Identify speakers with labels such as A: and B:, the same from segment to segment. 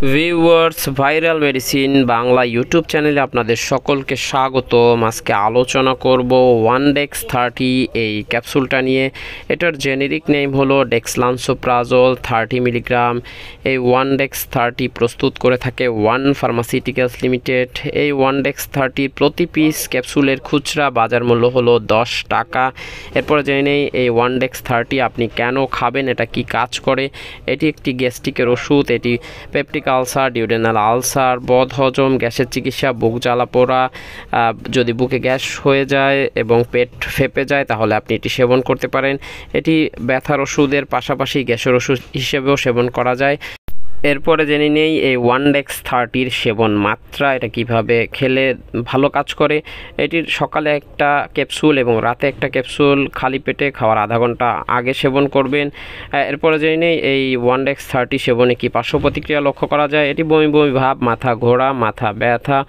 A: Viewers, viral medicine Bangla YouTube চ্যানেলে আপনাদের সকলকে স্বাগতম। আজকে আলোচনা করব ওয়ানডেক্স 30 এই ক্যাপসুলটা নিয়ে। এটার জেনেরিক নেম হলো ডেক্সলান্সোপ্রাজোল 30 মিলিগ্রাম। এই ওয়ানডেক্স 30 প্রস্তুত করে থাকে ওয়ান ফার্মাসিউটিক্যালস লিমিটেড। এই ওয়ানডেক্স 30 প্রতি পিস ক্যাপসুলের খুচরা বাজার মূল্য হলো 10 টাকা। এরপরে জেনে নেই এই ওয়ানডেক্স 30 আপনি কেন খাবেন, এটা কি কাজ করে। এটি একটি গ্যাস্ট্রিকের ওষুধ। এটি পেপটিক আলসার, ডিউডেনাল আলসার, বদহজম, গ্যাসের চিকিৎসা, বুক জ্বালা পোড়া, যদি বুকে গ্যাস হয়ে যায় এবং পেট ফেঁপে যায় তাহলে আপনি এটি সেবন করতে পারেন। এটি ব্যথার ওষুধের পাশাপাশি গ্যাসের ওষুধ হিসেবেও সেবন করা যায়। এরপরে জেনে নেই এই ওয়ানডেক্স 30 সেবন মাত্রা, এটা কিভাবে খেলে ভালো কাজ করে। এটির সকালে একটা ক্যাপসুল এবং রাতে একটা ক্যাপসুল খালি পেটে খাওয়ার আধা ঘন্টা আগে সেবন করবেন। এরপরে জেনে নেই এই ওয়ানডেক্স 30 সেবনে কি পার্শ্ব প্রতিক্রিয়া লক্ষ্য করা যায়। এটি বমি বমি ভাব, মাথা ঘোরা, মাথা ব্যথা,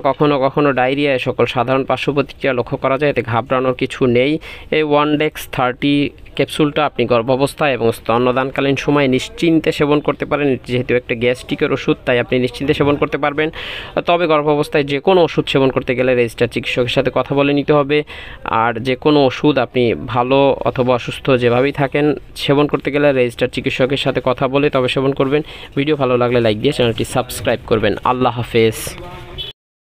A: কখনো কখনো ডায়রিয়া, এ সকল সাধারণ পার্শ্ব প্রতিক্রিয়া লক্ষ্য করা যায়। এতে ঘাবড়ানোর কিছু নেই। এই ওয়ানডেক্স 30 ক্যাপসুলটা আপনি গর্ভাবস্থায় এবং স্তন্যদানকালীন সময় নিশ্চিন্তে সেবন করতে পারেন। যেহেতু একটা গ্যাস্ট্রিকের ওষুধ তাই আপনি নিশ্চিন্তে সেবন করতে পারবেন। তবে গর্ভাবস্থায় যে কোনো ওষুধ সেবন করতে গেলে রেজিস্টার চিকিৎসকের সাথে কথা বলে নিতে হবে। আর যে কোনো ওষুধ আপনি ভালো অথবা অসুস্থ যেভাবেই থাকেন সেবন করতে গেলে রেজিস্টার চিকিৎসকের সাথে কথা বলে তবে সেবন করবেন। ভিডিও ভালো লাগলে লাইক দিয়ে চ্যানেলটি সাবস্ক্রাইব করবেন। আল্লাহ হাফেজ।